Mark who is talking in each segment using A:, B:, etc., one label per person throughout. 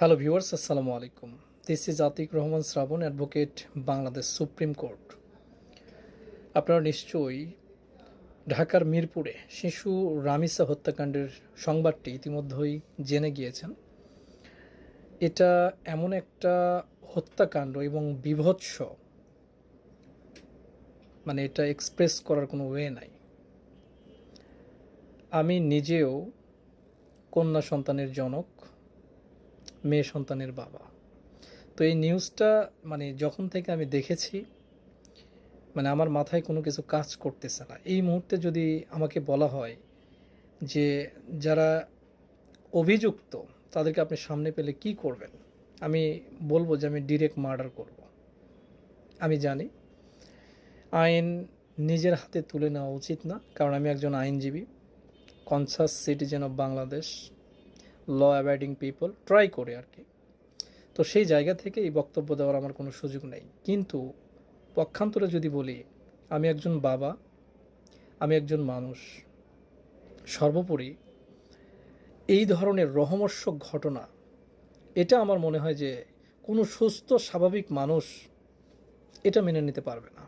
A: Hello viewers, আসসালামু আলাইকুম। This is Atiq Rahman Shrabon, advocate, Bangladesh supreme court. আপনারা নিশ্চয়ই ঢাকার মিরপুরে শিশু রামিসা হত্যাকাণ্ডের সংবাদটি ইতিমধ্যেই জেনে গিয়েছেন। এটা এমন একটা হত্যাকাণ্ড এবং বীভৎস, মানে এটা এক্সপ্রেস করার কোনো ওয়ে নাই। আমি নিজেও কন্যা সন্তানের জনক, মেয়ে সন্তানের বাবা। তো এই নিউজটা যখন থেকে আমি দেখেছি, আমার মাথায় কোনো কিছু কাজ করতেছে না। এই মুহূর্তে যদি আমাকে বলা হয় যে যারা অভিযুক্ত তাদেরকে আপনি সামনে পেলে কি করবেন, আমি বলবো যে আমি ডিরেক্ট মার্ডার করব। আমি জানি আইন নিজের হাতে তুলে নেওয়া উচিত না, কারণ আমি একজন আইনজীবী, conscious citizen of Bangladesh, law abiding people, try করে আর কি। তো সেই জায়গা থেকে এই বক্তব্য দেওয়ার আমার কোনো সুযোগ নেই। কিন্তু পক্ষান্তরে যদি বলি, আমি একজন বাবা, আমি একজন মানুষ, সর্বোপরি এই ধরনের রহমর্ষক ঘটনা, এটা আমার মনে হয় যে কোনো সুস্থ স্বাভাবিক মানুষ এটা মেনে নিতে পারবে না।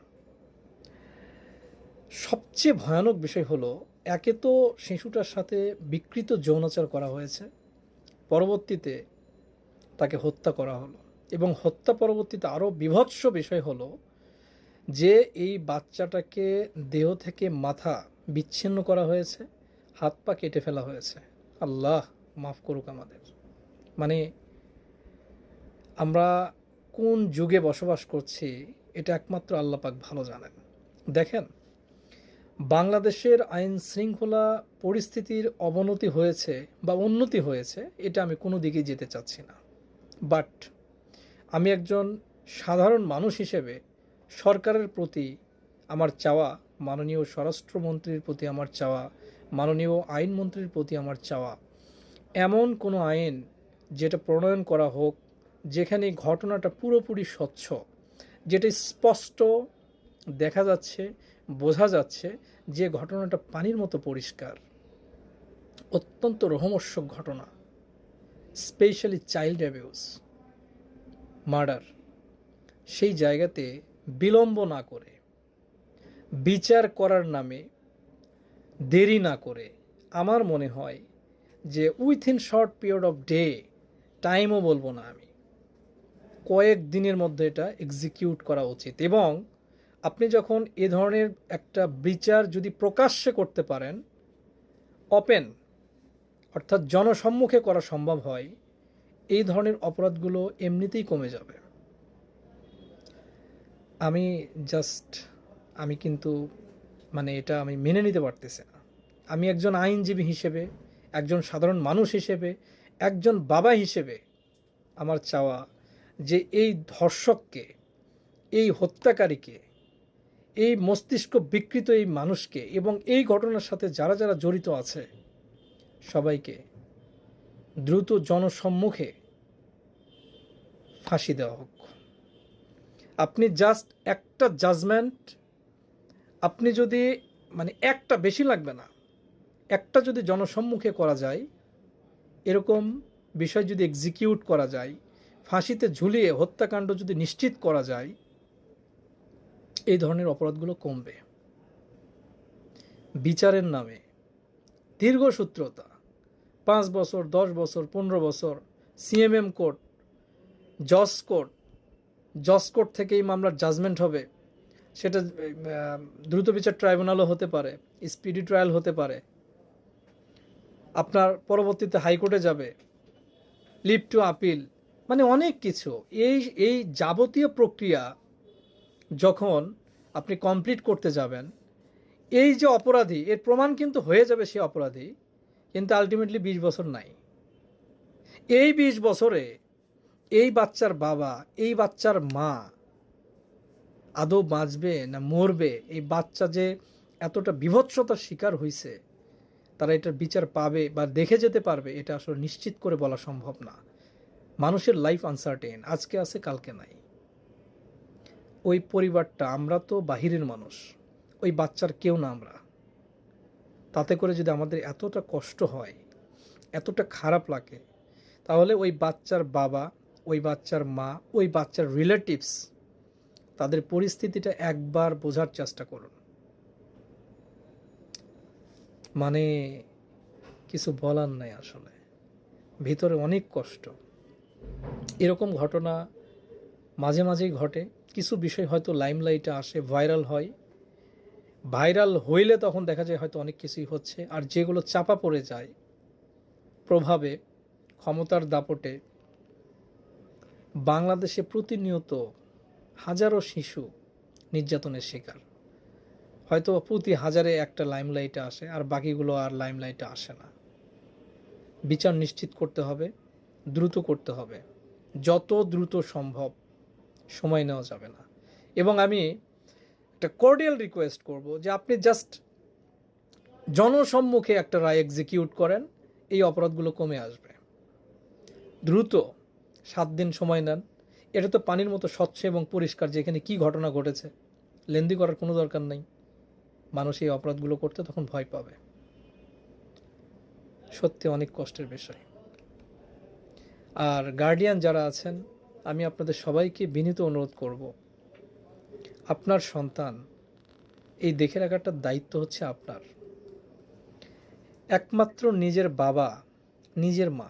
A: সবচেয়ে ভয়ানক বিষয় হলো, একে তো শিশুটার সাথে বিকৃত যৌনাচার করা হয়েছে, পরবর্তীতে তাকে হত্যা করা হলো, এবং হত্যা পরবর্তীতে আরও বীভৎস বিষয় হলো যে এই বাচ্চাটাকে দেহ থেকে মাথা বিচ্ছিন্ন করা হয়েছে, হাত পা কেটে ফেলা হয়েছে। আল্লাহ মাফ করুক আমাদের। মানে আমরা কোন যুগে বসবাস করছি এটা একমাত্র আল্লাহ পাক ভালো জানেন। দেখেন, বাংলাদেশের আইন শৃঙ্খলা পরিস্থিতির অবনতি হয়েছে বা উন্নতি হয়েছে, এটা আমি কোনো দিকেই যেতে চাচ্ছি না। বাট আমি একজন সাধারণ মানুষ হিসেবে সরকারের প্রতি আমার চাওয়া, মাননীয় স্বরাষ্ট্রমন্ত্রীর প্রতি আমার চাওয়া, মাননীয় আইনমন্ত্রীর প্রতি আমার চাওয়া, এমন কোনো আইন যেটা প্রণয়ন করা হোক যেখানে ঘটনাটা পুরোপুরি স্বচ্ছ, যেটা স্পষ্ট দেখা যাচ্ছে, বোঝা যাচ্ছে যে ঘটনাটা পানির মতো পরিষ্কার, অত্যন্ত রোমহর্ষক ঘটনা, স্পেশালি চাইল্ড অ্যাবিউজ, মার্ডার। সেই জায়গাতে বিলম্ব না করে, বিচার করার নামে দেরি না করে, আমার মনে হয় যে within short period off day, টাইমও বলবো না আমি, কয়েক দিনের মধ্যে এটা এক্সিকিউট করা উচিত। এবং আপনি যখন এ ধরনের একটা বিচার যদি প্রকাশ্যে করতে পারেন, ওপেন অর্থাৎ জনসম্মুখে করা সম্ভব হয়, এই ধরনের অপরাধগুলো এমনিতেই কমে যাবে। আমি জাস্ট আমি কিন্তু এটা আমি মেনে নিতে পারতেছি না। আমি একজন আইনজীবী হিসেবে, একজন সাধারণ মানুষ হিসেবে, একজন বাবা হিসেবে আমার চাওয়া যে এই ধর্ষককে, এই হত্যাকারীকে, এই মস্তিষ্ক বিকৃত এই মানুষকে এবং এই ঘটনার সাথে যারা যারা জড়িত আছে সবাইকে দ্রুত জনসম্মুখে ফাঁসি দেওয়া হোক। আপনি জাস্ট একটা জাজমেন্ট, আপনি যদি একটা, বেশি লাগবে না, একটা যদি জনসম্মুখে করা যায়, এরকম বিষয় যদি এক্সিকিউট করা যায়, ফাঁসিতে ঝুলিয়ে হত্যাকাণ্ড যদি নিশ্চিত করা যায়, এই ধরনের অপরাধগুলো কমবে। বিচারের নামে দীর্ঘসূত্রতা, 5 বছর, 10 বছর, 15 বছর, সিএমএম কোর্ট, জজ কোর্ট, জজ কোর্ট থেকে এই মামলার জাজমেন্ট হবে, সেটা দ্রুত বিচার ট্রাইব্যুনালও হতে পারে, স্পিডি ট্রায়াল হতে পারে, আপনার পরবর্তীতে হাইকোর্টে যাবে, লিভ টু আপিল, অনেক কিছু। এই এই যাবতীয় প্রক্রিয়া যখন আপনি কমপ্লিট করতে যাবেন, এই যে অপরাধী, এর প্রমাণ কিন্তু হয়ে যাবে সে অপরাধী, কিন্তু আলটিমেটলি 20 বছর নাই। এই 20 বছরে এই বাচ্চার বাবা, এই বাচ্চার মা আদৌ বাঁচবে না মরবে, এই বাচ্চা যে এতটা বিভৎসতার শিকার হয়েছে, তারা এটার বিচার পাবে বা দেখে যেতে পারবে, এটা আসলে নিশ্চিত করে বলা সম্ভব না। মানুষের লাইফ আনসার্টেন, আজকে আছে কালকে নাই। ওই পরিবারটা, আমরা তো বাহিরের মানুষ, ওই বাচ্চার কেউ না আমরা। তাতে করে যদি আমাদের এতটা কষ্ট হয়, এতটা খারাপ লাগে, তাহলে ওই বাচ্চার বাবা, ওই বাচ্চার মা, ওই বাচ্চার রিলেটিভস, তাদের পরিস্থিতিটা একবার বোঝার চেষ্টা করুন। মানে কিছু বলার নাই আসলে, ভিতরে অনেক কষ্ট। এরকম ঘটনা মাঝে মাঝেই ঘটে। কিছু বিষয় হয়তো লাইমলাইটে আসে, ভাইরাল হয়, ভাইরাল হইলে তখন দেখা যায় হয়তো অনেক কিছুই হচ্ছে। আর যেগুলো চাপা পড়ে যায় প্রভাবে, ক্ষমতার দাপটে, বাংলাদেশে প্রতিনিয়ত হাজারো শিশু নির্যাতনের শিকার। হয়তো প্রতি হাজারে একটা লাইমলাইটে আসে, আর বাকিগুলো আর লাইমলাইটে আসে না। বিচার নিশ্চিত করতে হবে, দ্রুত করতে হবে, যত দ্রুত সম্ভব, সময় নেওয়া যাবে না। এবং আমি একটা কর্ডিয়াল রিকোয়েস্ট করব যে আপনি জাস্ট জনসম্মুখে একটা রায় এক্সিকিউট করেন, এই অপরাধগুলো কমে আসবে। দ্রুত 7 দিন সময় নেন। এটা তো পানির মতো স্বচ্ছ এবং পরিষ্কার, যেখানে কি ঘটনা ঘটেছে, লেন্দি করার কোনো দরকার নেই। মানুষ এই অপরাধগুলো করতে তখন ভয় পাবে। সত্যি অনেক কষ্টের বিষয়। আর গার্ডিয়ান যারা আছেন, আমি আপনাদের সবাইকে বিনীত অনুরোধ করব, আপনার সন্তান এই দেখে রাখার দায়িত্ব হচ্ছে আপনার। একমাত্র নিজের বাবা, নিজের মা,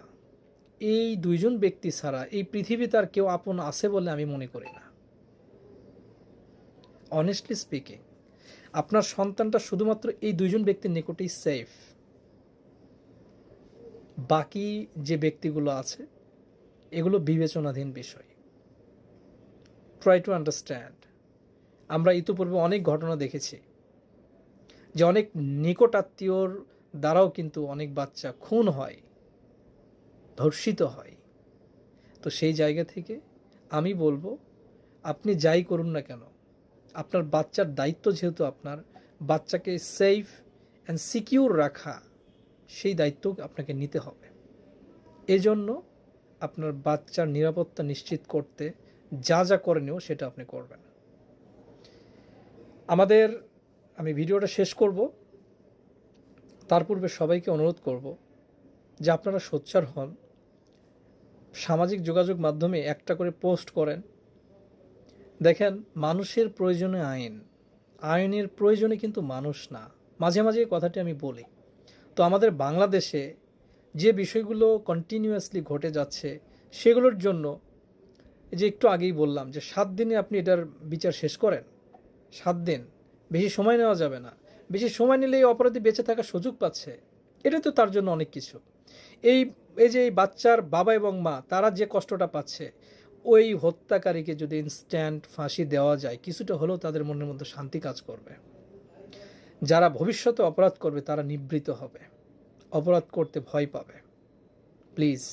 A: এই দুইজন ব্যক্তি ছাড়া এই পৃথিবীতে আর কেউ আপন আছে বলে আমি মনে করি না। অনেস্টলি স্পিকিং, আপনার সন্তানটা শুধুমাত্র এই দুইজন ব্যক্তির নিকটেই সেফ। বাকি যে ব্যক্তিগুলো আছে এগুলো বিবেচনাধীন বিষয়। Try to understand. আমরা ইতিপূর্বে অনেক ঘটনা দেখেছি যে অনেক নিকট আত্মীয়র দ্বারাও কিন্তু অনেক বাচ্চা খুন হয়, ধর্ষিত হয়। তো সেই জায়গা থেকে আমি বলবো, আপনি যাই করুন না কেন, আপনার বাচ্চার দায়িত্ব যেহেতু আপনার, বাচ্চাকে সেফ অ্যান্ড সিকিউর রাখা, সেই দায়িত্ব আপনাকে নিতে হবে। এজন্য আপনার বাচ্চার নিরাপত্তা নিশ্চিত করতে যা যা করণীয় সেটা আপনি করবেন। আমি ভিডিওটা শেষ করব, তার পূর্বে সবাইকে অনুরোধ করব যে আপনারা সোচ্চার হন, সামাজিক যোগাযোগ মাধ্যমে একটা করে পোস্ট করেন। দেখেন, মানুষের প্রয়োজনে আইন, আইনের প্রয়োজনে কিন্তু মানুষ না। মাঝে মাঝে এই কথাটি আমি বলি। তো আমাদের বাংলাদেশে যে বিষয়গুলো কন্টিনিউয়াসলি ঘটে যাচ্ছে, সেগুলোর জন্য যে একটু আগেই বললাম যে 7 দিনে আপনি এটার বিচার শেষ করেন। 7 দিন, বেশি সময় নেওয়া যাবে না। বেশি সময় নিলে এই অপরাধী বেঁচে থাকার সুযোগ পাচ্ছে। এটা তো তার জন্য অনেক কিছু। এই যে এই বাচ্চার বাবা এবং মা, তারা যে কষ্টটা পাচ্ছে, ওই হত্যাকারীকে যদি ইনস্ট্যান্ট ফাঁসি দেওয়া যায়, কিছুটা হলেও তাদের মনের মধ্যে শান্তি কাজ করবে। যারা ভবিষ্যতে অপরাধ করবে তারা নিবৃত হবে, অপরাধ করতে ভয় পাবে। প্লিজ